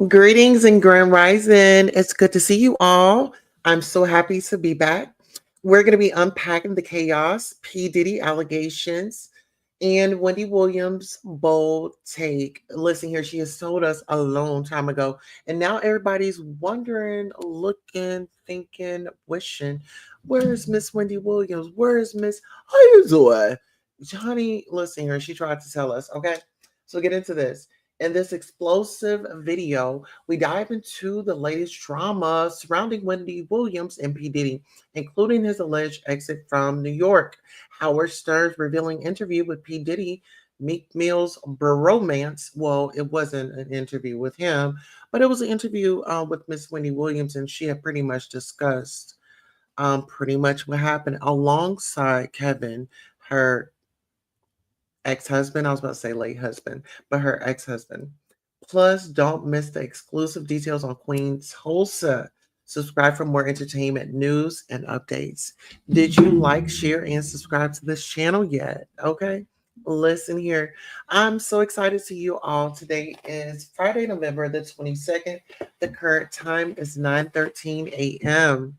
Greetings and grand rising. It's good to see you all. I'm so happy to be back. We're going to be unpacking the chaos, P. Diddy allegations, and Wendy Williams' bold take. Listen here, she has told us a long time ago, and now everybody's wondering, looking, thinking, wishing, where's Miss Wendy Williams? Where's Miss, how you doing? Johnny, listen here, she tried to tell us, okay? So get into this. In this explosive video, we dive into the latest drama surrounding Wendy Williams and P. Diddy, including his alleged exit from New York. Howard Stern's revealing interview with P. Diddy, Meek Mill's bromance. Well, it wasn't an interview with him, but it was an interview with Miss Wendy Williams, and she had pretty much discussed pretty much what happened alongside Kevin, her ex-husband. I was about to say late husband, but her ex-husband. Plus, don't miss the exclusive details on Queen Tulsa. Subscribe for more entertainment news and updates. Did you like, share, and subscribe to this channel yet? Okay. Listen here. I'm so excited to see you all. Today is Friday, November the 22nd. The current time is 9:13 a.m.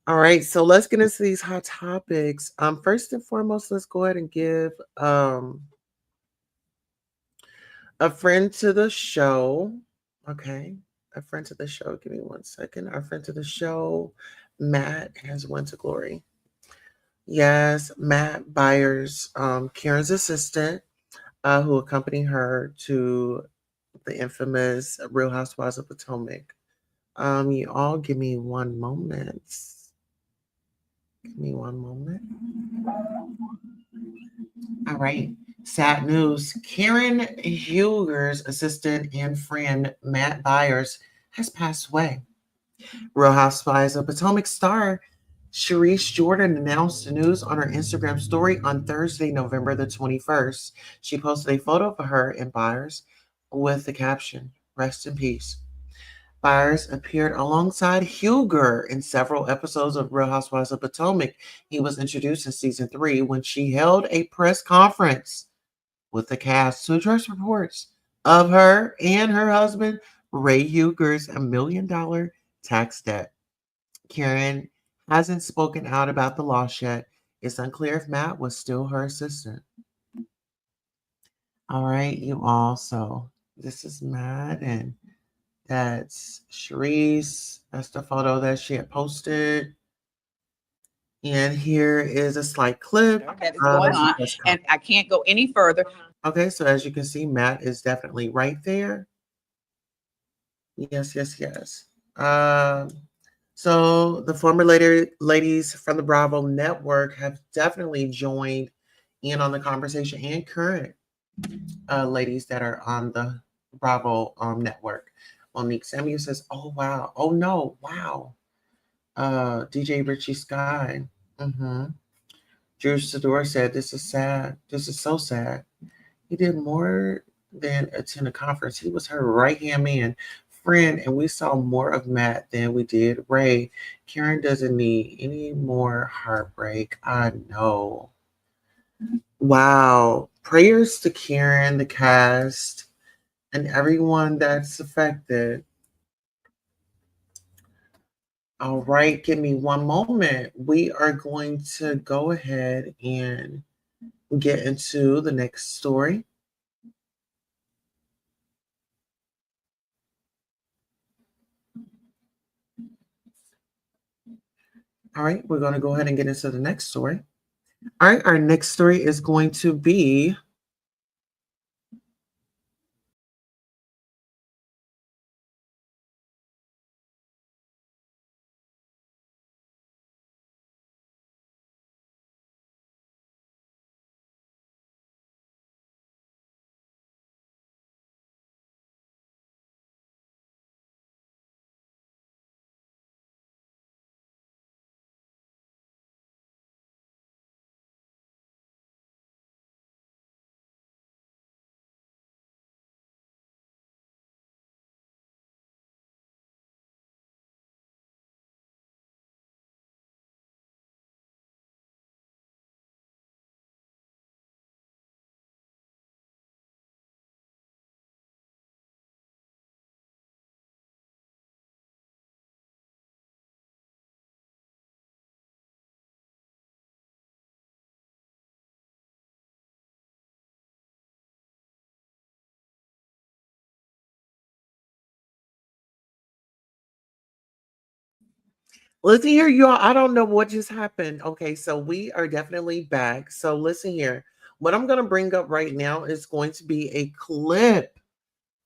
All right, so let's get into these hot topics. First and foremost, let's go ahead and give a friend to the show. Okay, a friend to the show. Give me 1 second. Our friend to the show, Matt, has went to glory. Yes, Matt Byers, Karen's assistant, who accompanied her to the infamous Real Housewives of Potomac. You all give me one moment. Give me one moment. All right. Sad news. Karen Huger's assistant and friend, Matt Byers, has passed away. Real Housewives of Potomac star Sharice Jordan announced the news on her Instagram story on Thursday, November the 21st. She posted a photo of her and Byers with the caption, "Rest in peace." Byers appeared alongside Huger in several episodes of Real Housewives of Potomac. He was introduced in season 3 when she held a press conference with the cast to address reports of her and her husband, Ray Huger's $1 million tax debt. Karen hasn't spoken out about the loss yet. It's unclear if Matt was still her assistant. All right, you all. So this is Matt, and that's Sharice. That's the photo that she had posted. And here is a slight clip. That is going on, and I can't go any further. Okay, so as you can see, Matt is definitely right there. Yes, yes, yes. So the former ladies from the Bravo network have definitely joined in on the conversation, and current ladies that are on the Bravo network. Monique Samuel says, "Oh wow, oh no, wow." DJ Richie Sky. Drew Sidor said, "This is sad. This is so sad. He did more than attend a conference. He was her right-hand man, friend, and we saw more of Matt than we did Ray. Karen doesn't need any more heartbreak. I know." Wow. Prayers to Karen, the cast, and everyone that's affected. All right, give me one moment. We are going to go ahead and get into the next story. All right, we're going to go ahead and get into the next story. All right, our next story is going to be listen here, y'all. I don't know what just happened. Okay, so we are definitely back. So listen here. What I'm going to bring up right now is going to be a clip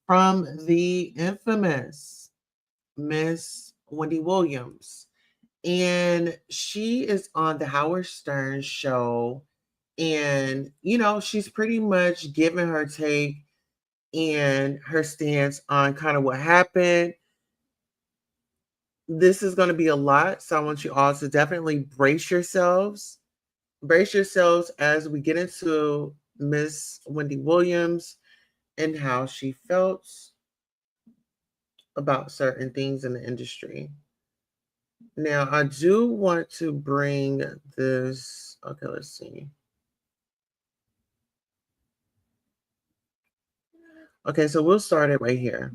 from the infamous Miss Wendy Williams. And she is on the Howard Stern show. And, she's pretty much giving her take and her stance on kind of what happened. This is going to be a lot. So I want you all to definitely brace yourselves. Brace yourselves as we get into Miss Wendy Williams and how she felt about certain things in the industry. Now, I do want to bring this. Okay, let's see. Okay, so we'll start it right here.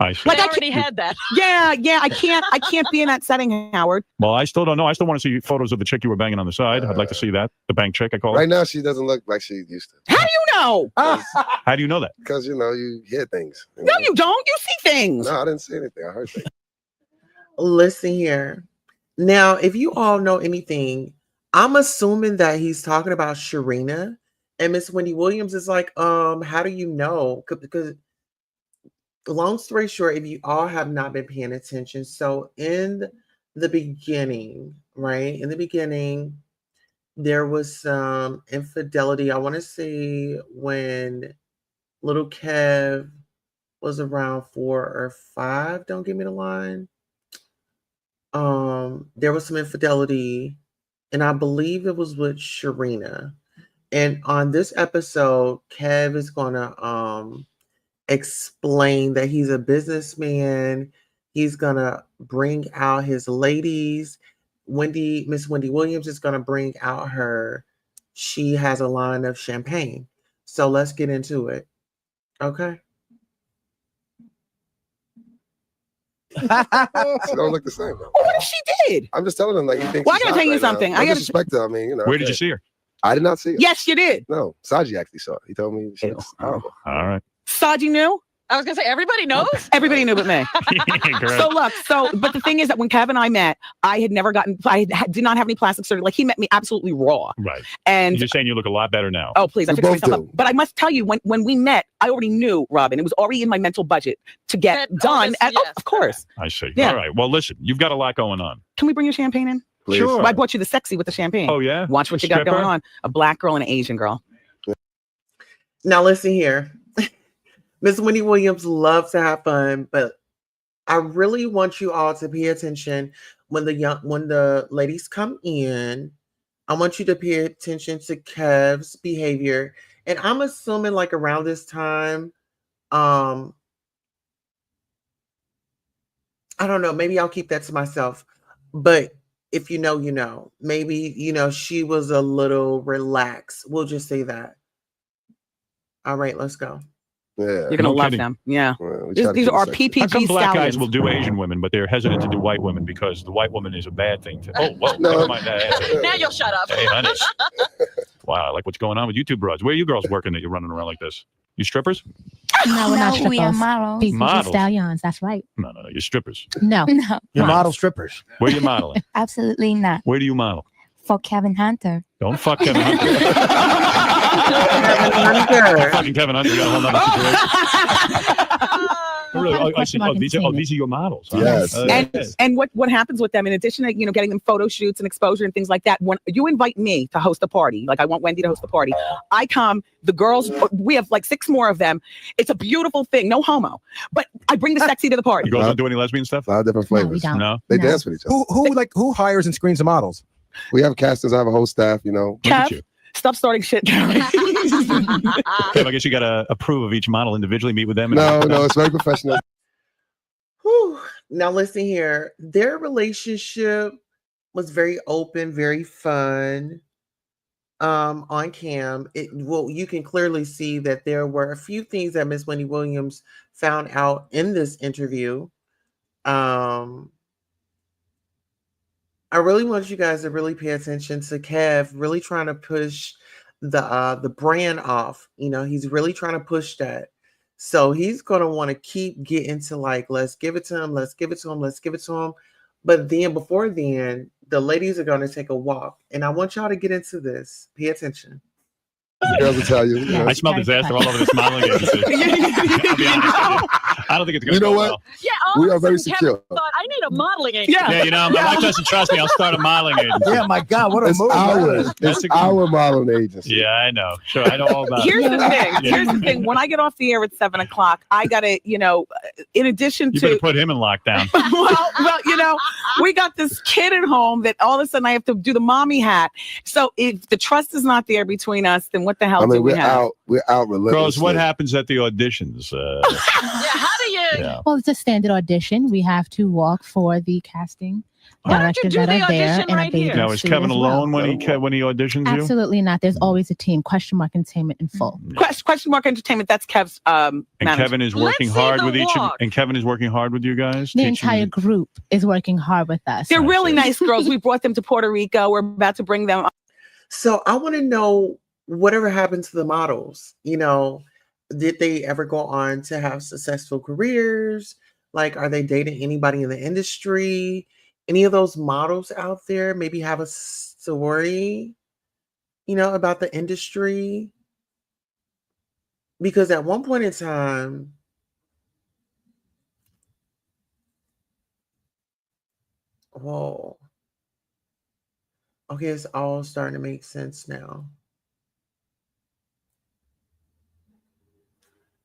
I already had that. Yeah. I can't be in that setting, Howard. Well, I still don't know. I still want to see photos of the chick you were banging on the side. I'd like to see that. The bank chick, I call Right it. now, she doesn't look like she used to. How do you know? How do you know that? Because, you hear things. No, you don't. You see things. No, I didn't see anything. I heard things. Listen here. Now, if you all know anything, I'm assuming that he's talking about Sharina, and Miss Wendy Williams is like, how do you know? Because long story short, if you all have not been paying attention, so in the beginning, right? In the beginning, there was some infidelity. I want to say when little Kev was around 4 or 5. Don't give me the line. There was some infidelity, and I believe it was with Sharina. And on this episode, Kev is gonna explain that he's a businessman. He's gonna bring out his ladies. Miss Wendy Williams is gonna bring out her. She has a line of champagne. So let's get into it. Okay. She don't look the same, though. Well, what if she did? I'm just telling him, like, he thinks Well, I she's gotta hot tell you right now. something. No I gotta- disrespect her. I mean, Where did you see her? I did not see her. Yes, you did. No, Saji actually saw it. He told me she looks horrible. All right. Saji knew. I was gonna say everybody knows. Everybody knew but me. Correct. So look, but the thing is that when Kev and I met, I did not have any plastic surgery. Like he met me absolutely raw. Right. And You're saying you look a lot better now. oh, please, I You fixed both myself do. up. But I must tell you, when we met, I already knew, Robin. It was already in my mental budget to get That done. August, yes. Of course. I see. Yeah. All right. Well, listen, you've got a lot going on. Can we bring your champagne in? Please. Sure. I bought you the sexy with the champagne. Oh, yeah? Watch what you got Stripper? going on. A black girl and an Asian girl. Now listen here. Miss Wendy Williams loves to have fun, but I really want you all to pay attention when the ladies come in. I want you to pay attention to Kev's behavior. And I'm assuming like around this time, I don't know, maybe I'll keep that to myself. But if you know, you know. Maybe, she was a little relaxed. We'll just say that. All right, let's go. Yeah. You're gonna No love kidding. them. Yeah. Well, we These try to these keep it are sexy. How come PPG black guys stallions. will do Asian women, but they're hesitant to do white women because the white woman is a bad thing? Oh, whoa, No. never mind that. Now you'll shut up. Hey, honey. Wow, I like what's going on with you two broads. Where are you girls working that you're running around like this? You strippers? No, we're not strippers. We are models. PPG Models? stallions. That's right. No, you're strippers. No. No, You're Models. model strippers. Where are you modeling? absolutely not. Where do you model? For Kevin Hunter. Don't fuck Kevin Hunter. Kevin Hunter. Fucking Kevin Hunter got a whole nother situation. Really? I see. These are your models. Huh? Yes. And what happens with them, in addition to getting them photo shoots and exposure and things like that, when you invite me to host a party, like I want Wendy to host the party, I come, the girls, we have like 6 more of them. It's a beautiful thing, no homo, but I bring the sexy to the party. You girls don't do any lesbian stuff? A lot of different No, we flavors. don't. No. They No. dance with each other. Who hires and screens the models? We have casters. I have a whole staff. Look at Kev, you. stop starting shit, Gary. Kev, I guess you got to approve of each model individually, meet with them. No, it's very professional. Whew. Now listen here. Their relationship was very open, very fun. On cam, you can clearly see that there were a few things that Miss Wendy Williams found out in this interview. I really want you guys to really pay attention to Kev really trying to push the brand off. He's really trying to push that. So he's going to want to keep getting to like, let's give it to him, let's give it to him, let's give it to him. But then before then, the ladies are going to take a walk. And I want y'all to get into this. Pay attention. The girls will tell you. I smell disaster all over this modeling agency. I'll be honest with you. I don't think it's going to You know go what? well. Yeah, all We of a are very sudden, Kevin secure. thought, I need a modeling agency. Yeah. Yeah, my wife doesn't trust me. I'll start a modeling agency. Yeah, my God, what a It's move. That's our modeling agency. Yeah, I know. Sure, I know all about Here's it. the thing. Here's the thing. When I get off the air at 7:00, I gotta, in addition You better to, put him in lockdown. well, we got this kid at home that all of a sudden I have to do the mommy hat. So if the trust is not there between us, then what the hell do we have? We're out relentlessly. Girls, what happens at the auditions? Yeah, how do you? Yeah. Well, it's a standard audition. We have to walk for the casting Why don't you directors do that the are there audition and right a bathing here? Now, is suit Kevin as well. alone when he auditions you? Absolutely not. There's always a team. Question mark entertainment in full. Question mark entertainment. That's Kev's And manager. Kevin is Let's working see hard the with each of walk. and Kevin is working hard with you guys. The teaching entire you- group is working hard with us. They're I really see. nice girls. We brought them to Puerto Rico. We're about to bring them. So I want to know whatever happened to the models. Did they ever go on to have successful careers? Like, are they dating anybody in the industry? Any of those models out there maybe have a story, about the industry? Because at one point in time, whoa. Okay, it's all starting to make sense now.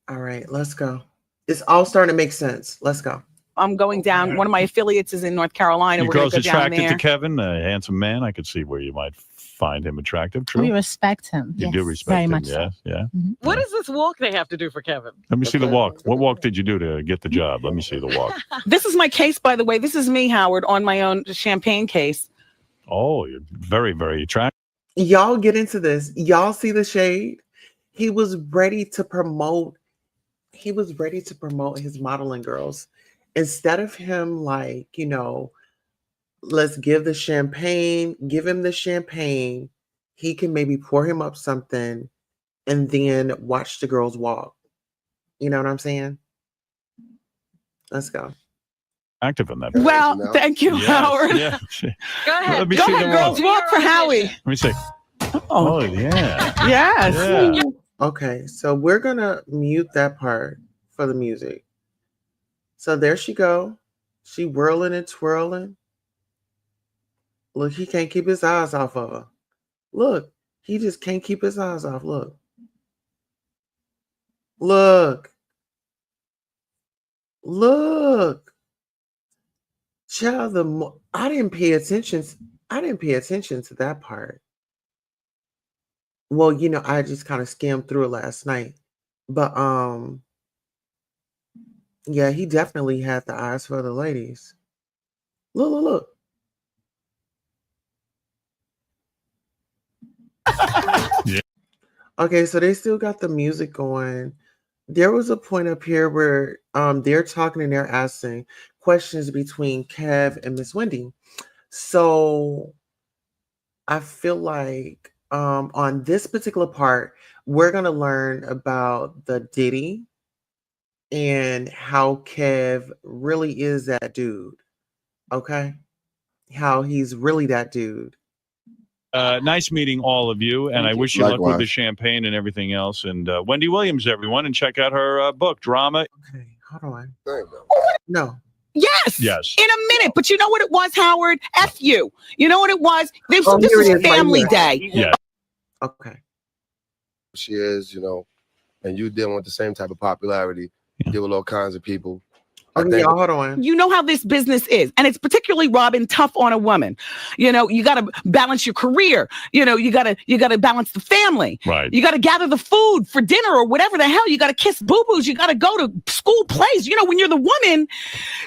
All right, let's go. It's all starting to make sense. Let's go. I'm going down. One of my affiliates is in North Carolina. You We're going girls to go down attracted there. to Kevin, a handsome man. I could see where you might find him attractive. True. We respect him. You Yes, do respect very him. much Yeah, so. yeah. What does this walk they have to do for Kevin? Let me see the Okay. walk. What walk did you do to get the job? Let me see the walk. This is my case, by the way. This is me, Howard, on my own champagne case. Oh, you're very, very attractive. Y'all get into this. Y'all see the shade? He was ready to promote. He was ready to promote his modeling girls. Instead of him like, let's give him the champagne. He can maybe pour him up something and then watch the girls walk. You know what I'm saying? Let's go. Active in that. Yeah. Well, no. thank you, Yes, Howard. yeah. Go ahead. Let me Go see ahead, the girls. walk. Walk for Howie. Let me see. Oh, Oh, yeah. yes. Yeah. Okay, so we're gonna mute that part for the music. So there she go. She whirling and twirling. Look, he can't keep his eyes off of her. Look, he just can't keep his eyes off. Look. Look. Look. Child, I didn't pay attention. I didn't pay attention to that part. Well, I just kind of skimmed through it last night. But yeah, he definitely had the eyes for the ladies. Look, look, look. Yeah. Okay, so they still got the music going. there was a point up here where they're talking and they're asking questions between Kev and Miss Wendy. So I feel like on this particular part, we're gonna learn about the Diddy and how Kev really is that dude. Okay, how he's really that dude. Nice meeting all of you, and Thank I you. wish you luck with Likewise. the champagne and everything else. And Wendy Williams, everyone, and check out her book, Drama. Okay, hold on. Thank you. No, Yes. Yes. In a minute. But you know what it was, Howard? F you. You know what it was? This Oh, here is it is, right family here. day. Yeah. okay. She is, and you dealing with the same type of popularity. You deal with all kinds of people. I Okay, think y'all, hold on. You know how this business is, and it's particularly, Robin, tough on a woman. You got to balance your career. You got to balance the family. Right. You got to gather the food for dinner or whatever the hell. You got to kiss boo-boos. You got to go to school plays. When you're the woman,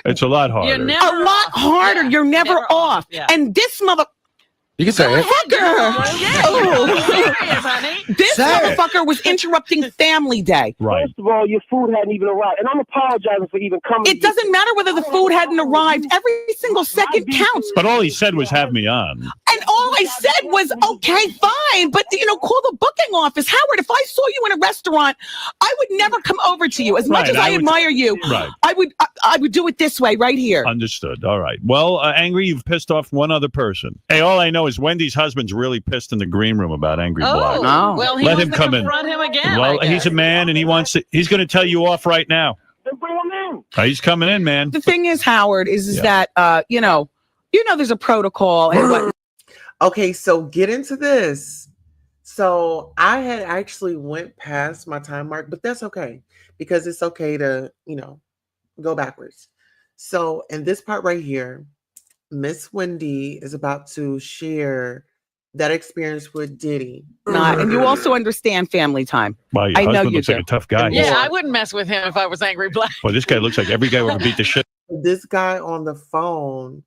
It's a lot harder. You're never a lot off. harder. Yeah, You're never off. Yeah. And this You can say it. Honey. this Say it. motherfucker was interrupting family day. Right. First of all, your food hadn't even arrived, and I'm apologizing for even coming. It doesn't matter whether the food hadn't arrived. Every single second counts. But all he said was have me on. And all I said was, okay, fine. But, call the booking office. Howard, if I saw you in a restaurant, I would never come over to you. As much Right, as I admire you, Right. I would do it this way right here. Understood. All right. Well, Angry, you've pissed off one other person. Hey, all I know is Wendy's husband's really pissed in the green room about Angry Black. No. Well, he Let wants him to come in. confront him again. Well, I he's a guess. man, and he's going to tell you off right now. Then bring him in. He's coming in, man. The thing is, Howard, is Yeah. that, there's a protocol. And what, Okay, so get into this. So I had actually went past my time mark, but that's okay because it's okay to, go backwards. So in this part right here, Miss Wendy is about to share that experience with Diddy. not, and you also understand family time. Wow, your I know husband you looks like do. a tough guy. Yeah, I wouldn't mess with him if I was Angry Black. Well, this guy looks like every guy would beat the shit. This guy on the phone,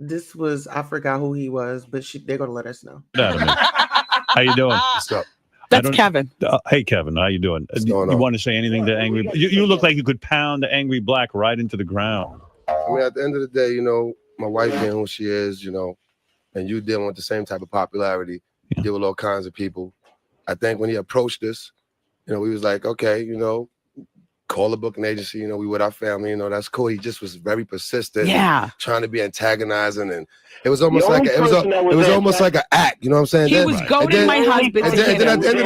I forgot who he was, but they're going to let us know. out of me. How you doing? What's up? That's don't- Kevin. Hey, Kevin, how you doing? What's You going on? want to say anything to Angry? You look like you could pound the Angry Black right into the ground. I mean, at the end of the day, my wife being who she is, and you dealing with the same type of popularity. You deal with all kinds of people. I think when he approached us, we was like, okay, call a booking agency. We with our family. That's cool. He just was very persistent. Yeah. Trying to be antagonizing, and it was almost The like only it was person that was almost like an act. You know what I'm saying? He Then- was and goading then- my husband. And to then, hit at him. the end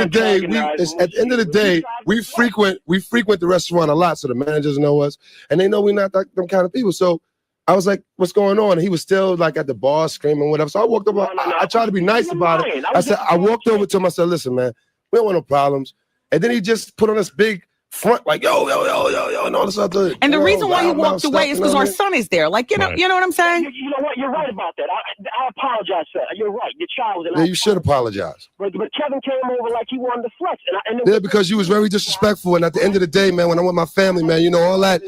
of the day, we frequent the restaurant a lot, so the managers know us, and they know we're not them kind of people. So I was like, "What's going on?" And he was still like at the bar screaming, whatever. So I walked up. I tried to be nice about it. I walked over to him. I said, "Listen, man, we don't want no problems." And then he just put on this big front, like, "Yo, and all this other." And the reason why he loud walked stuff, away is because our what son is there. Like, you know what I'm saying? You know what? You're right about that. I apologize, sir. You're right. Your child was I mean? Yeah, you should apologize. But Kevin came over like he wanted to flex. Yeah, because you was very disrespectful, and at the end of the day, man, when I'm with my family, man, all that,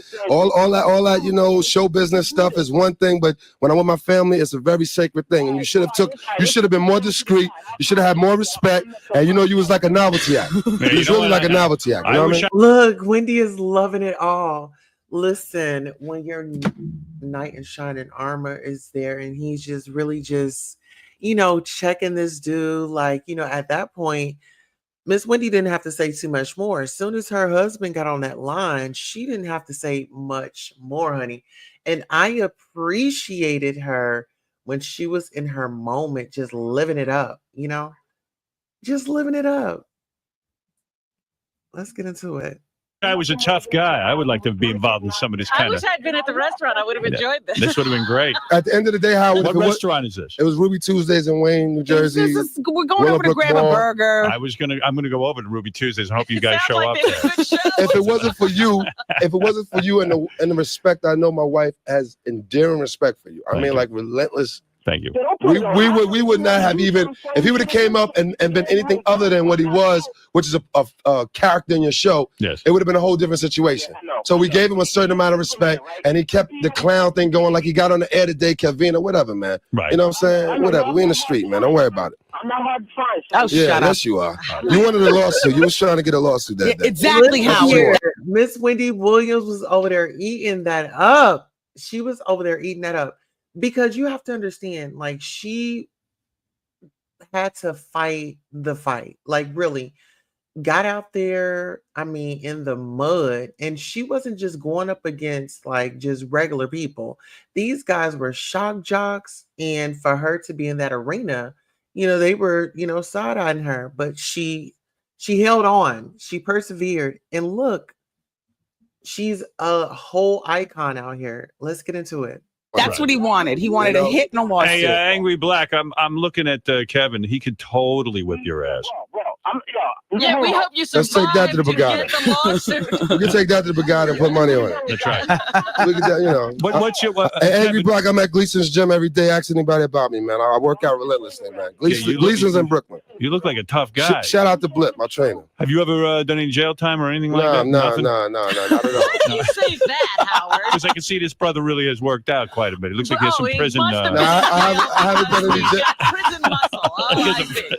show business stuff is one thing, but when I'm with my family, it's a very sacred thing, and you should have been more discreet. You should have had more respect, and you was like a novelty act. You was really like a novelty act. You know what I mean? Look, Wendy is loving it all. Listen, when your knight in shining armor is there and he's just really checking this dude, at that point, Miss Wendy didn't have to say too much more. As soon as her husband got on that line, she didn't have to say much more, honey. And I appreciated her when she was in her moment, just living it up, just living it up. Let's get into it. I was a tough guy. I would like to be involved in some of this I kind wish of. I'd been at the restaurant. I would have enjoyed this. This would have been great. At the end of the day, Howard, What restaurant is this? it was Ruby Tuesdays in Wayne, New Jersey. We're going over to Willowbrook grab a Mall. burger. I'm gonna go over to Ruby Tuesdays and hope you It guys sounds show like up they there. were good shows. If it wasn't for you, and the respect I know my wife has endearing respect for you. I Thank mean, you. like relentless. Thank you. We would not have even if he would have came up and been anything other than what he was, which is a character in your show. Yes. It would have been a whole different situation. So we gave him a certain amount of respect, and he kept the clown thing going, like he got on the air today, Kevin or whatever, man. Right. You know what I'm saying? Whatever. We in the street, man. Don't worry about it. I'm not hard to find. Oh, So Yeah, shut up. yes, you are. You wanted a lawsuit. You was trying to get a lawsuit that day. Exactly, Listen Howard. here, Miss Wendy Williams was over there eating that up. She was over there eating that up because you have to understand, like, she had to fight the fight, like, really got out there, I mean, in the mud, and she wasn't just going up against like just regular people. These guys were shock jocks, and for her to be in that arena, they were, side-eyeing her, but she held on, she persevered, and look, she's a whole icon out here. Let's get into it. That's what he wanted. He wanted a hit and a lawsuit. Hey, Angry Black, I'm looking at Kevin. He could totally whip your ass. bro, Yeah, we hope you Let's survive take that to the get Bugatti. the lawsuit. We can take that to the Bugatti and put money on it. That's right. We can, What's your Hey, Angry Black, I'm at Gleason's gym every day. Ask anybody about me, man. I work out relentlessly, man. Gleason's in Brooklyn. You look like a tough guy. Shout out to Blip, my trainer. Have you ever done any jail time or anything like that? No, Nothing? not at all. You say that, Howard. Because I can see this brother really has worked out quite a bit. It looks like he has some He prison. must have been. I haven't done any He's got prison muscle. Oh, I see.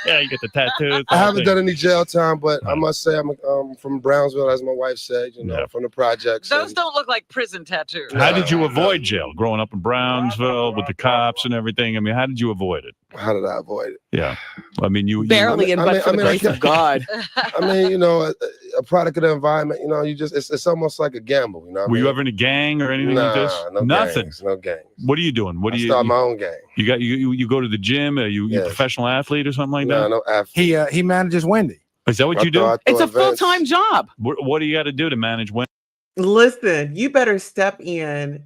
Yeah, you get the tattoos. I haven't done any jail time, but I must say I'm from Brownsville, as my wife said, from the projects. Those don't look like prison tattoos. How did you avoid jail? Growing up in Brownsville with the cops and everything. I mean, how did you avoid it? How did I avoid it? Yeah, I mean, you Barely, but for the grace of God. I mean, a product of the environment. It's almost like a gamble. Were you ever in a gang or anything like this? No Nothing. Gangs, no gangs. What are you doing? What do you start my own gang? You go to the gym? Are you a professional athlete or something like that? No athlete. He manages Wendy. Is that what you do? It's a full-time job. What do you got to do to manage Wendy? Listen, you better step in.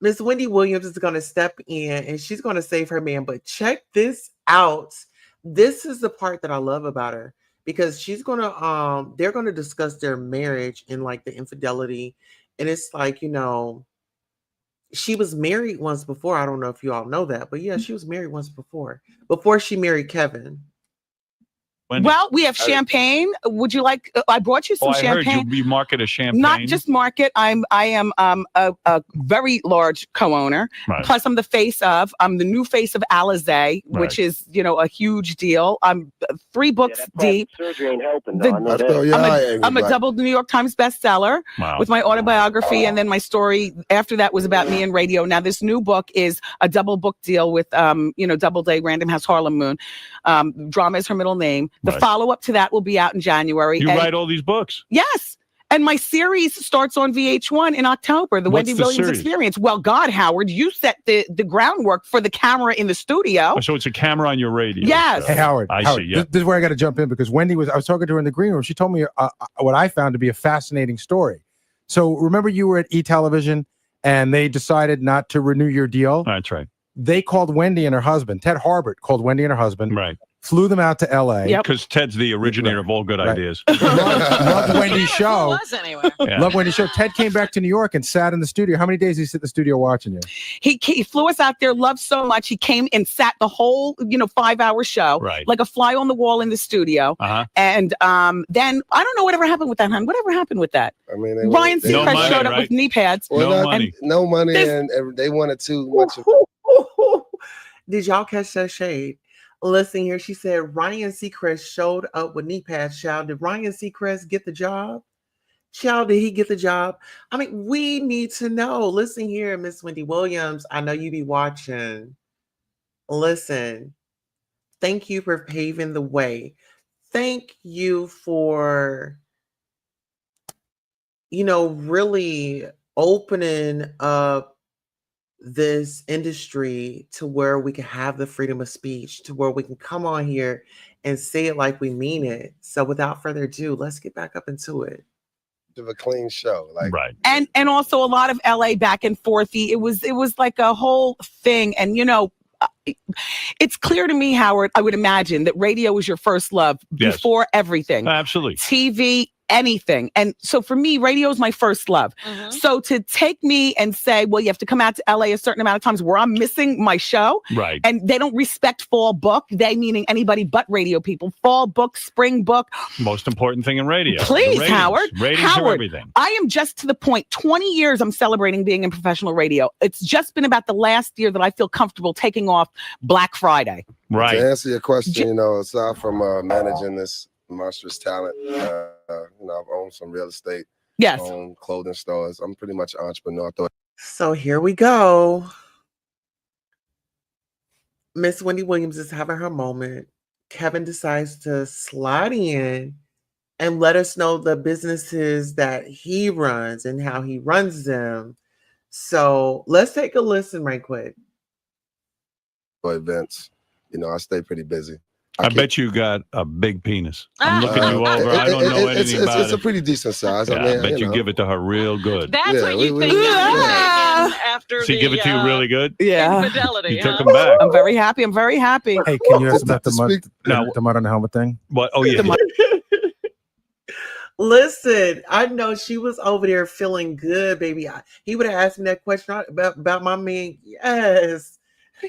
Miss Wendy Williams is going to step in and she's going to save her man. But check this out. This is the part that I love about her, because she's going to, they're going to discuss their marriage and like the infidelity. And it's like, she was married once before. I don't know if you all know that, but yeah, she was married once before she married Kevin. Wendy. Well, we have champagne. Would you like? I brought you some champagne. I heard you market a champagne. Not just market. I am a very large co-owner. Right. Plus, I'm the new face of Alizé, which is a huge deal. I'm 3 books deep. Surgery ain't helping. Though, I know that. I'm a double New York Times bestseller with my autobiography, and then my story after that was about me in radio. Now this new book is a double book deal with Doubleday, Random House, Harlem Moon. Drama is her middle name. The follow-up to that will be out in January. You write all these books? Yes. And my series starts on VH1 in October, the Wendy Williams Experience. Well, God, Howard, you set the groundwork for the camera in the studio. Oh, so it's a camera on your radio. Yes. Hey, Howard. I see, yeah. This is where I got to jump in, because Wendy I was talking to her in the green room. She told me what I found to be a fascinating story. So remember you were at E-Television and they decided not to renew your deal? That's right. They called Wendy and her husband. Ted Harbert called Wendy and her husband. Right. Flew them out to LA. Because Ted's the originator of all good ideas. Loved Wendy's show. Anyway. Loved Wendy's show. Ted came back to New York and sat in the studio. How many days did he sit in the studio watching you? He flew us out there, loved so much. He came and sat the whole 5-hour show, like a fly on the wall in the studio. And then I don't know whatever happened with that, hon. Whatever happened with that? I mean, Ryan Seacrest showed up with knee pads. No money, and they wanted too much. Did y'all catch that shade? Listen here, she said Ryan Seacrest showed up with knee pads. Child, did Ryan Seacrest get the job? Child, did he get the job? I mean, we need to know. Listen here, Miss Wendy Williams. I know you be watching. Listen, thank you for paving the way. Thank you for, really opening up this industry to where we can have the freedom of speech, to where we can come on here and say it like we mean it. So without further ado, let's get back up into it. Of a clean show, and also a lot of LA back and forthy. It was like a whole thing, and it's clear to me, Howard, I would imagine that radio was your first love before everything. Absolutely. TV anything. And so for me, radio is my first love. Mhm. So to take me and say, well, you have to come out to LA a certain amount of times where I'm missing my show, Right. and they don't respect fall book, they meaning anybody but radio people, fall book, spring book. Most important thing in radio. The Please, ratings. Howard. Ratings are Howard, everything. I am just to the point. 20 years I'm celebrating being in professional radio. It's just been about the last year that I feel comfortable taking off Black Friday. Right. To answer your question, you know, aside from managing this monstrous talent, you know, I've owned some real estate, Yes. owned clothing stores. I'm pretty much an entrepreneur. So here we go. Miss Wendy Williams is having her moment. Kevin decides to slide in and let us know the businesses that he runs and how he runs them. So let's take a listen right quick. Events, you know, I stay pretty busy. I bet you got a big penis. I'm looking you over. I don't know anything about it's it. a pretty decent size. Yeah, I mean, I bet you know. give it to her real good. That's Yeah, what you we- think we- is Yeah. taken after She the give it to you really good? Yeah. infidelity. You took huh? him back. I'm very happy. I'm very happy. Hey, can you ask To about the mud, speak- the mud on the helmet thing? What? Oh, yeah. Listen, I know she was over there feeling good, baby. He would have asked me that question about my man. Yes.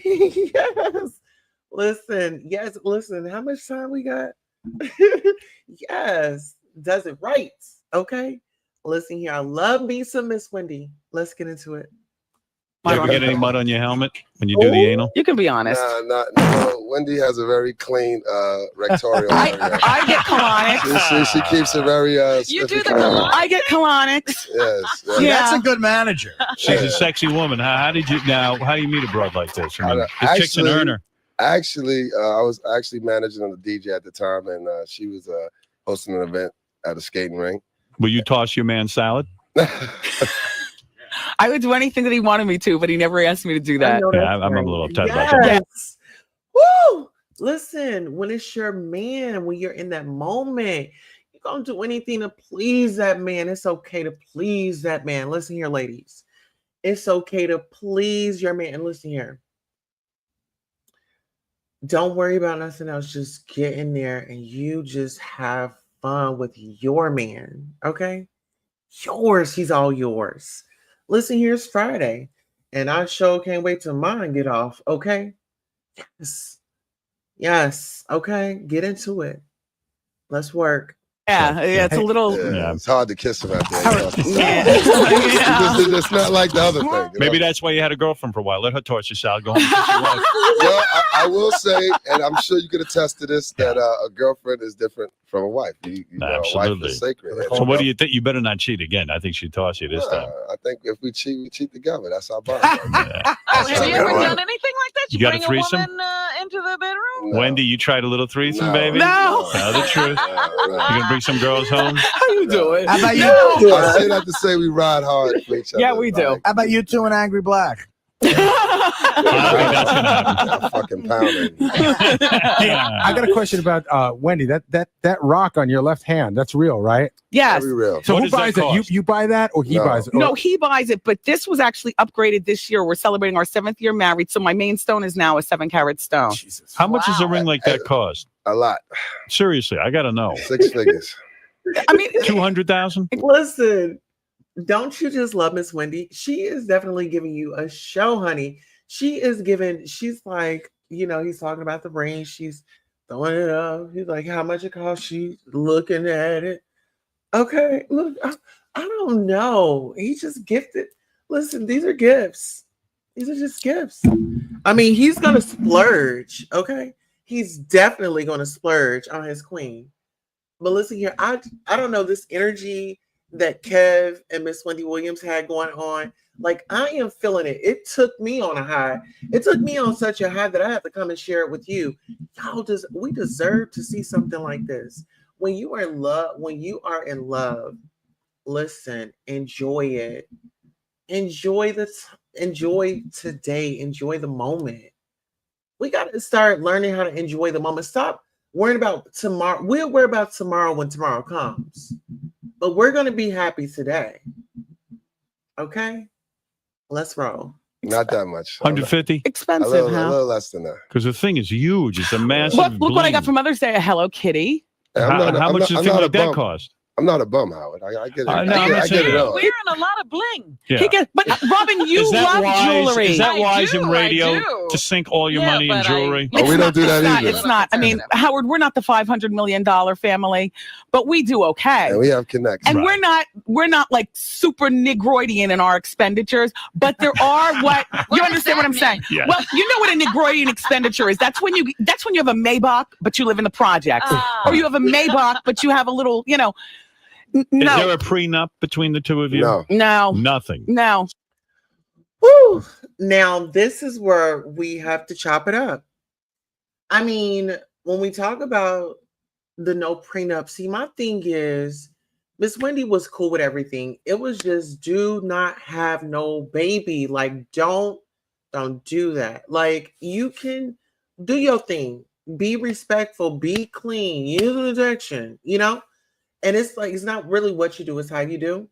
Yes. Listen, how much time we got? Yes. Does it right. Okay. Listen here. I love me some Miss Wendy. Let's get into it. You ever get any mud on your helmet when you do the Oh. anal? You can be honest. No. Wendy has a very clean rectorial area. I get colonics. She keeps it very You do the specific. colonics? I get colonics. Yes. Yeah. That's a good manager. She's Yeah. a sexy woman. How do you meet a broad like this? I mean, this chick's an Actually- earner. Actually, I was actually managing the DJ at the time, and she was hosting an event at a skating rink. Will you toss your man salad? I would do anything that he wanted me to, but he never asked me to do I that. know Yeah, that's I'm a right. little upset about that. Yes. Woo! Listen, when it's your man, when you're in that moment, you're gonna do anything to please that man. It's okay to please that man. Listen here, ladies. It's okay to please your man. And listen here. Don't worry about nothing else. Just get in there and you just have fun with your man. Okay? Yours. He's all yours. Listen, here's Friday. And I sure can't wait till mine get off. Okay? Yes. Yes. Okay. Get into it. Let's work. Yeah, it's a little. Yeah, it's hard to kiss him out there. Yeah. It's not like the other thing. you know? Maybe that's why you had a girlfriend for a while. Let her toss your salad. Go home and kiss your wife. Well, I will say, and I'm sure you could attest to this, that a girlfriend is different from a wife. You know, a wife Absolutely. is sacred. So what do you think? You better not cheat again. I think she'd toss you this time. I think if we cheat together. That's our bond. Yeah. Oh, have you ever Right. done anything like that? You got a bring threesome? woman into the bedroom? No. Wendy, you tried a little threesome, No. baby? No. Tell the truth. You gonna bring some girls home? How you doing? How about you? I say that to say we ride hard for each other. Yeah, we do. Like, How about you two and Angry Black? I don't think that's gonna happen. fucking pounding. Hey, I got a question about Wendy. That rock on your left hand, that's real, right? Yes. Very real. So What who does that buys it? cost? You buy that or he No. buys it? No, he buys it, but this was actually upgraded this year. We're celebrating our 7th year married, so my main stone is now a 7-carat stone. Jesus. How much does a Wow. ring like that cost? A lot. Seriously, I gotta know. 6 figures. I mean, 200,000? Listen, don't you just love Miss Wendy? She is definitely giving you a show, honey. She's like, he's talking about the ring. She's throwing it up. He's like, how much it costs? She's looking at it. Okay, look, I don't know. He just gifted. Listen, these are gifts. These are just gifts. I mean, he's going to splurge, okay? He's definitely going to splurge on his queen. But listen here, I don't know, this energy that Kev and Miss Wendy Williams had going on, like I am feeling it. It took me on a high. It took me on such a high that I have to come and share it with you. We deserve to see something like this. When you are in love, listen, enjoy it. Enjoy today. Enjoy the moment. We got to start learning how to enjoy the moment. Stop worrying about tomorrow. We'll worry about tomorrow when tomorrow comes. But we're going to be happy today. Okay? Let's roll. Not that much. 150? A expensive, little, huh? a little less than that. Because the thing is huge. It's a massive. Look what I got bling. for Mother's Day, a Hello Kitty. Hey, How much does a thing like that cost? I'm not a bum, Howard. I get it. No, I I'm get not it saying all. Wearing a lot of bling. Yeah. But Robin, you Is that love wise? jewelry. Is that I wise in do, I radio do. to sink all your Yeah, money in but jewelry? Oh, we don't do that either. It's not. I mean, Howard, we're not the $500 million family, but we do okay. And we have connections. And we're not like super Negroidian in our expenditures, but there are you understand what I'm saying? Yeah. Well, you know what a Negroidian expenditure is. That's when you have a Maybach, but you live in the projects, or you have a Maybach, but you have a little, no. Is there a prenup between the two of you? No. Nothing. No. Woo! Now, this is where we have to chop it up. I mean, when we talk about the no prenup, see, my thing is, Miss Wendy was cool with everything. It was just do not have no baby. Like, don't do that. Like, you can do your thing. Be respectful. Be clean. Use protection, And it's like, it's not really what you do, it's how you do.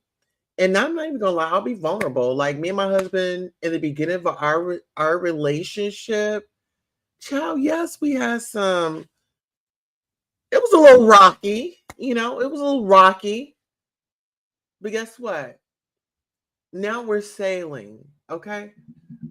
And I'm not even gonna lie, I'll be vulnerable. Like me and my husband in the beginning of our relationship, child, yes, we had some, it was a little rocky, it was a little rocky. But guess what? Now we're sailing, okay?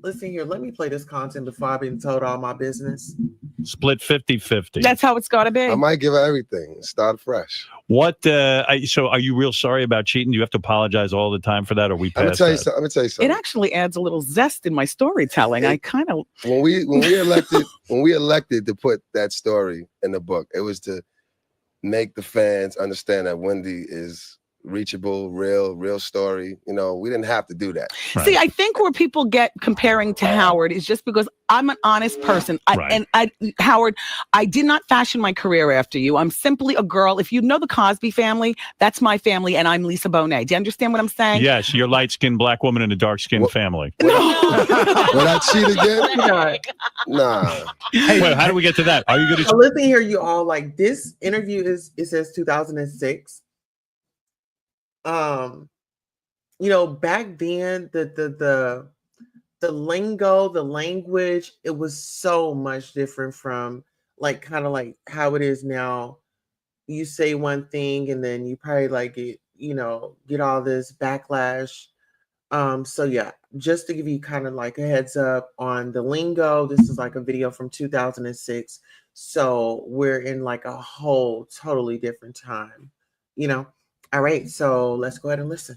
Listen here, let me play this content before I've been told all my business. Split 50-50. That's how it's got to be. I might give her everything. Start fresh. What? So are you real sorry about cheating? Do you have to apologize all the time for that, or we I'm gonna pass tell you that? something. I'm gonna tell you something. It actually adds a little zest in my storytelling. I kind of when we elected to put that story in the book, it was to make the fans understand that Wendy is reachable, real story. We didn't have to do that. Right. See, I think where people get comparing to Howard is just because I'm an honest person. Howard, I did not fashion my career after you. I'm simply a girl. If you know the Cosby family, that's my family, and I'm Lisa Bonet. Do you understand what I'm saying? Yes, you're light-skinned black woman in a dark-skinned family. No. Will I cheat again? Nah. Hey, wait, how do we get to that? Are you going to? Listen here, you all. Like this interview it says 2006. Back then the lingo, the language, it was so much different from kind of like how it is now. You say one thing and then you probably get all this backlash. So yeah, just to give you kind of like a heads up on the lingo, this is like a video from 2006. So we're in like a whole totally different time, All right, so let's go ahead and listen.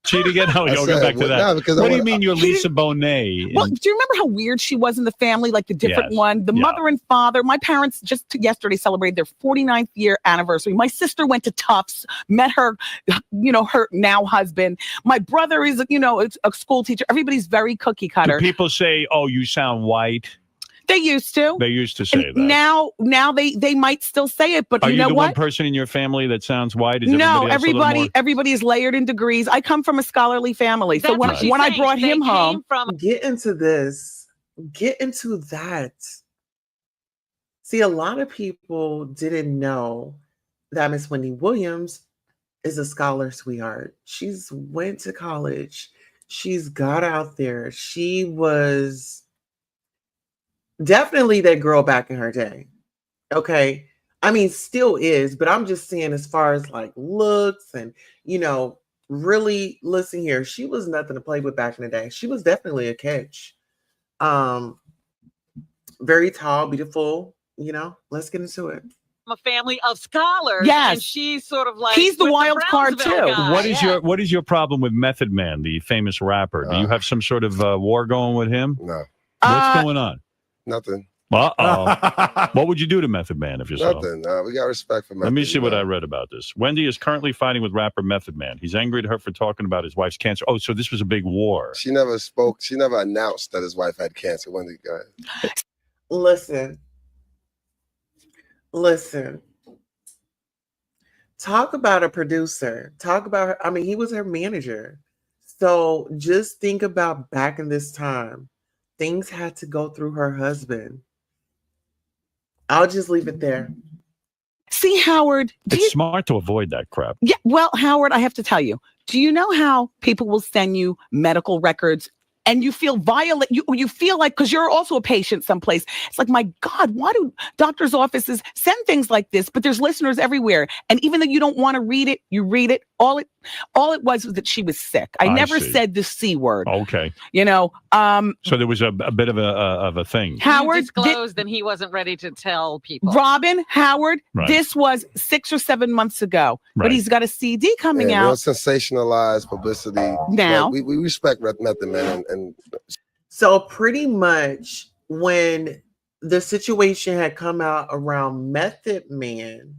Cheat again? Go back to that. No, because what do you mean you're Lisa Bonet? Well, do you remember how weird she was in the family? Like the different one, the mother and father. My parents just yesterday celebrated their 49th year anniversary. My sister went to Tufts, met her, her now husband. My brother is, a school teacher. Everybody's very cookie cutter. Do people say, "Oh, you sound white"? They used to. They used to say that. Now they might still say it, but Are you know the what? one person in your family that sounds white? Is No, everybody is layered in degrees. I come from a scholarly family, so when I brought him home, get into this, get into that. See, a lot of people didn't know that Miss Wendy Williams is a scholar sweetheart. She's went to college. She's got out there. She was definitely that girl back in her day. Okay. I mean, still is, but I'm just saying as far as like looks and, really listen here. She was nothing to play with back in the day. She was definitely a catch. Very tall, beautiful, let's get into it. A family of scholars. Yes. And she's sort of like he's the wild card too. What is your problem with Method Man, the famous rapper? Do you have some sort of war going with him? No. What's going on? Nothing. Uh-oh. What would you do to Method Man if you saw him? Nothing. We got respect for Method. Let me see what I read about this. Wendy is currently fighting with rapper Method Man. He's angry at her for talking about his wife's cancer. Oh, so this was a big war. She never spoke. She never announced that his wife had cancer. Wendy, go ahead. Listen. Talk about a producer. Talk about her. I mean, he was her manager. So just think about back in this time. Things had to go through her husband. I'll just leave it there. See, Howard. It's smart to avoid that crap. Yeah, well, Howard, I have to tell you. Do you know how people will send you medical records and you feel violent. You feel like, because you're also a patient someplace. It's like, my God, why do doctors' offices send things like this? But there's listeners everywhere. And even though you don't want to read it, you read it. All it was that she was sick. I never see. said the C word. Okay. So there was a bit of a thing. Howard disclosed, and he wasn't ready to tell people. Robin, Howard, Right. this was 6 or 7 months ago, Right. but he's got a CD coming Yeah, real out sensationalized publicity. now. But we respect Method Man, and So pretty much when the situation had come out around Method Man,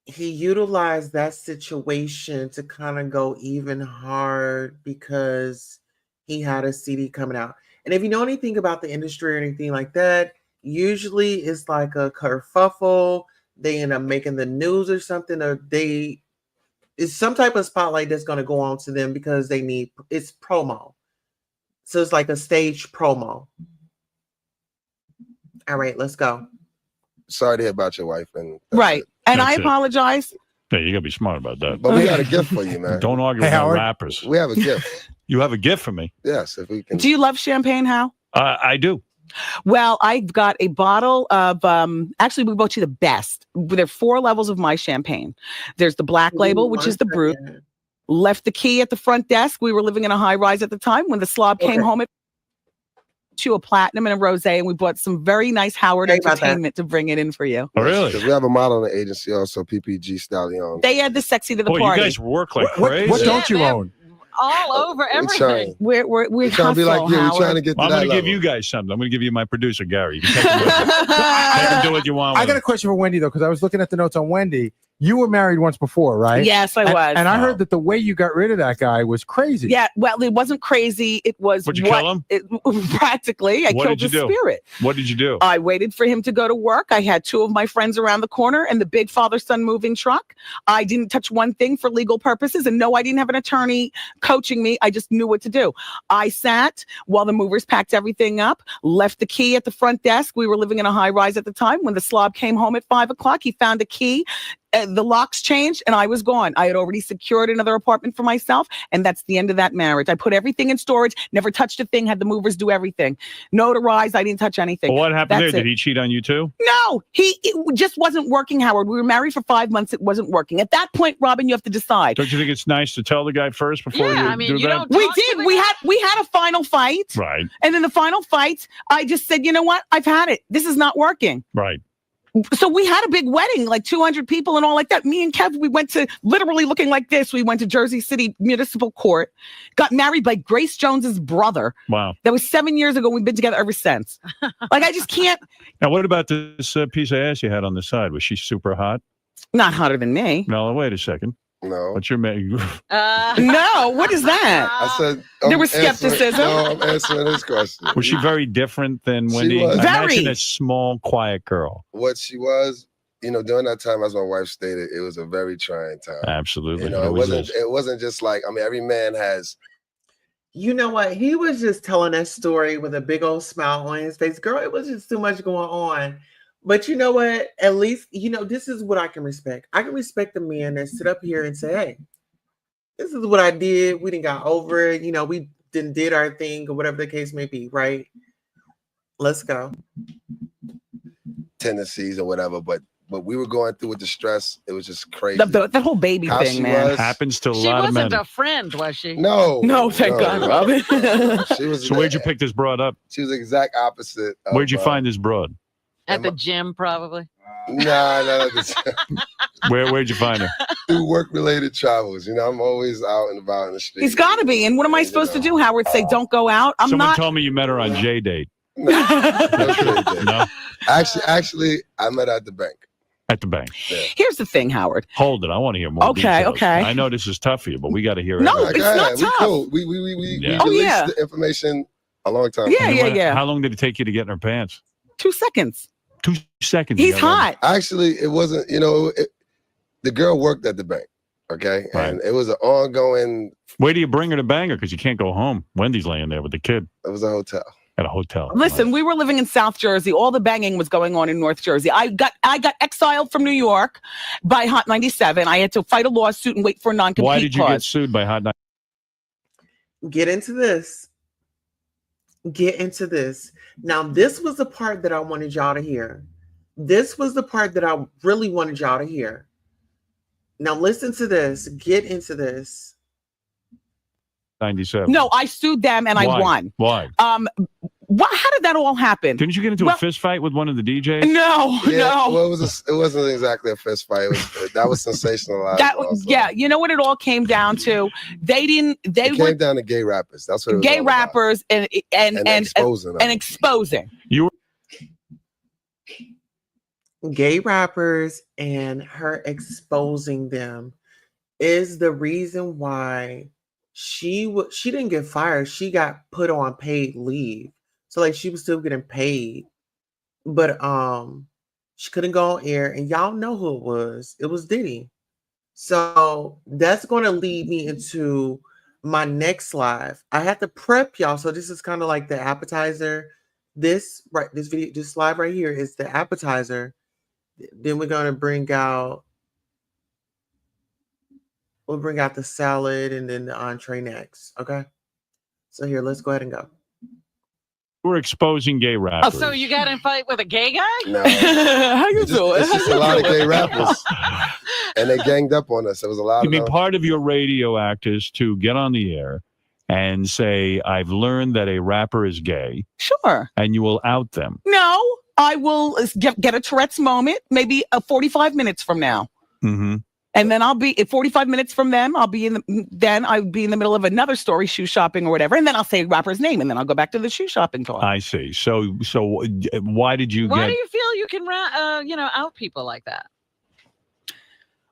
he utilized that situation to kind of go even hard because he had a CD coming out. And if you know anything about the industry or anything like that, usually it's like a kerfuffle. They end up making the news or something, or it's some type of spotlight that's going to go on to them because it's promo. So it's like a stage promo. All right, let's go. sorry to hear about your wife. And Right. And I That's it. apologize. Yeah, you gotta be smart about that. But we got a gift for you, man. Don't argue Hey, with our Howard. rappers. We have a gift. You have a gift for me. Yes, if we can. Do you love champagne, Hal? I do. Well, I've got a bottle of, actually, we bought you the best. There are 4 levels of my champagne. There's the black label, which is the brut. Left the key at the front desk. We were living in a high rise at the time when the slob came home. To a platinum and a rosé, and we bought some very nice Howard Entertainment to bring it in for you. Oh, really? Because we have a model in the agency also, PPG Stallion. They add the sexy to the Boy, party. you guys work like crazy. What don't you own? All over everything. We're trying to be like you. We're trying to get to I'm that going to give level. you guys something. I'm going to give you my producer, Gary. You can take him with you. Let him do what you want. I with got him. a question for Wendy though, because I was looking at the notes on Wendy. You were married once before, right? Yes, I was. And I heard that the way you got rid of that guy was crazy. Yeah, well, it wasn't crazy. It was Would you kill him? Practically, I What killed did the you do? spirit. What did you do? I waited for him to go to work. I had 2 of my friends around the corner and the big father-son moving truck. I didn't touch one thing for legal purposes. And no, I didn't have an attorney coaching me. I just knew what to do. I sat while the movers packed everything up, left the key at the front desk. We were living in a high rise at the time. When the slob came home at 5 o'clock, he found a key. The locks changed and I was gone. I had already secured another apartment for myself, and that's the end of that marriage. I put everything in storage, never touched a thing, had the movers do everything. Notarized, I didn't touch anything. Well, what happened That's there? it. Did he cheat on you too? No, it just wasn't working, Howard. We were married for 5 months. It wasn't working. At that point, Robin, you have to decide. Don't you think it's nice to tell the guy first before Yeah, you I mean, do you that? don't We talk to did. the We had a final fight. Right, And in the final fight, I just said, you know what? I've had it. This is not working. right. So we had a big wedding, like 200 people and all like that. Me and Kev, we went to literally looking like this. We went to Jersey City Municipal Court, got married by Grace Jones's brother. Wow. That was 7 years ago. We've been together ever since. Like, I just can't. Now, what about this piece of ass you had on the side? Was she super hot? Not hotter than me. No, wait a second. No. What's your name? No, what is that? I said There was skepticism. I'm answering this question. Was she very different than She Wendy? was. I imagine Very. a small, quiet girl. What she was, during that time, as my wife stated, it was a very trying time. Absolutely. It always wasn't. is. It wasn't just like, every man has. You know what? He was just telling that story with a big old smile on his face. Girl, it was just too much going on. But you know what? At least, this is what I can respect. I can respect the men that sit up here and say, hey, this is what I did. We didn't got over it. We did our thing or whatever the case may be, right? Let's go. Tendencies or whatever, but we were going through with the stress. It was just crazy. That whole baby How thing, she man. was. Happens to a She lot of men. wasn't a friend, was she? No. No, thank God, Robin. She was. So where'd you pick this broad up? She was the exact opposite. Of, Where'd you find this broad? At the gym, probably. Nah. Where'd you find her? Through work-related travels. I'm always out and about in the street. He's got to be. And what am I supposed to do, Howard? Say, don't go out? I'm Someone not. told me you met her on J-Date. No, No? Actually, I met her at the bank. At the bank. Here's the thing, Howard. Hold it. I want to hear more Okay, details. okay. I know this is tough for you, but we got to hear it. No, Like, it's go not ahead. We tough. cool. We Yeah. Oh, released yeah. the information a long time Yeah, ago. yeah. How long did it take you to get in her pants? 2 seconds. 2 seconds. He's You got hot. Actually, it wasn't, the girl worked at the bank, okay? Right. And it was an ongoing, Where do you bring her to bang her? Because you can't go home. Wendy's laying there with the kid it was a hotel. at a hotel. Listen, we were living in South Jersey. All the banging was going on in North Jersey. I got exiled from New York by Hot 97. I had to fight a lawsuit and wait for a non-compete Why did you get clause. sued by Hot 97? Get into this. Get into this. Now, this was the part that I wanted y'all to hear. This was the part that I really wanted y'all to hear. Now, listen to this. Get into this. 97. No, I sued them and Why? I won. Why? How did that all happen? Didn't you get into a fist fight with one of the DJs? No, no. Well, it wasn't exactly a fist fight. That was sensationalized. Yeah, you know what it all came down to? They came down to gay rappers. That's what it was gay all rappers about. and exposing them. exposing. You Gay rappers and her exposing them is the reason why she didn't get fired. She got put on paid leave. So like she was still getting paid. But she couldn't go on air, and y'all know who it was. It was Diddy. So that's going to lead me into my next live. I have to prep y'all. So this is kind of like the appetizer. This live right here is the appetizer. Then we're going to bring out the salad and then the entree next. Okay. So here, let's go ahead and go. were exposing gay Oh, rappers. so you got in a fight with a gay guy? No. How you doing? It's just a lot of gay rappers. And they ganged up on us. There was a lot You of mean them. part of your radio act is to get on the air and say, I've learned that a rapper is gay. Sure. And you will out them. No, I will get a Tourette's moment, maybe 45 minutes from now. Mm-hmm. And then I'll be 45 minutes from them. I'll be in the middle of another story, shoe shopping or whatever. And then I'll say rapper's name, and then I'll go back to the shoe shopping talk. I see. So why did you Why do you feel you can, out people like that?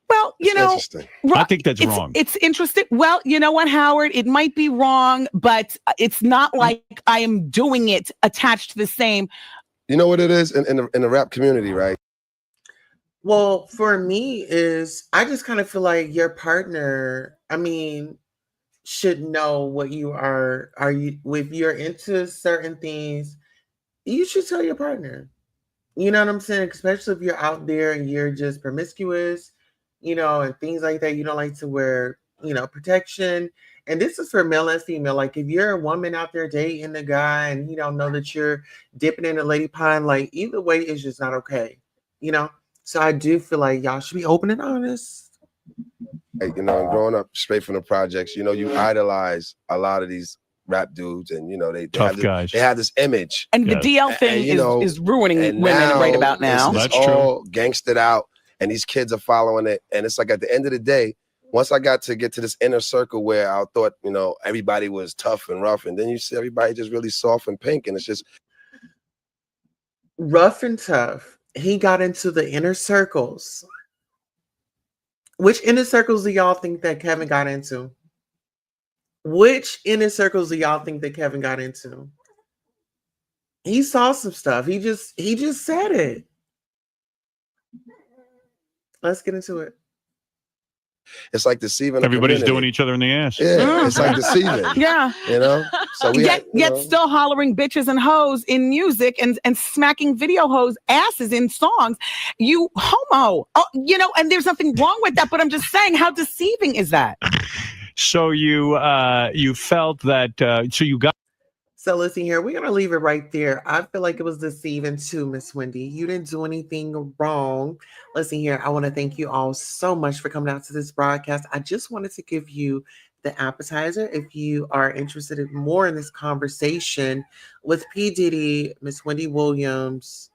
Well, Interesting. I think that's wrong. It's interesting. Well, you know what, Howard? It might be wrong, but it's not like I am doing it attached to the same. You know what it is in the rap community, right? Well, for me is I just kind of feel like your partner, should know what you are you if you're into certain things, you should tell your partner. You know what I'm saying? Especially if you're out there and you're just promiscuous, and things like that. You don't like to wear, protection. And this is for male and female. Like if you're a woman out there dating a guy and you don't know that you're dipping in a lady pond, like either way, it's just not okay. So I do feel like y'all should be open and honest. Hey, and growing up straight from the projects, you idolize a lot of these rap dudes, and they Tough guys. They have this image, and the DL thing is ruining women right about now. It's all gangstered out, and these kids are following it. And it's like at the end of the day, once I got to this inner circle where I thought everybody was tough and rough, and then you see everybody just really soft and pink, and it's just rough and tough. He got into the inner circles. Which inner circles do y'all think that Kevin got into? Which inner circles do y'all think that Kevin got into? He saw some stuff. He just said it. Let's get into it. It's like deceiving. Everybody's doing each other in the ass. Yeah, it's like deceiving. Yeah. So yet still hollering bitches and hoes in music and smacking video hoes asses in songs. You homo. Oh, and there's nothing wrong with that, but I'm just saying, how deceiving is that? So you felt that so you got. So listen here, we're going to leave it right there. I feel like it was deceiving too, Miss Wendy. You didn't do anything wrong. Listen here, I want to thank you all so much for coming out to this broadcast. I just wanted to give you the appetizer. If you are interested in more in this conversation with P. Diddy, Miss Wendy Williams,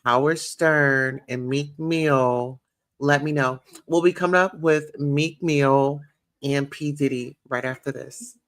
Howard Stern, and Meek Mill, let me know. We'll be coming up with Meek Mill and P. Diddy right after this.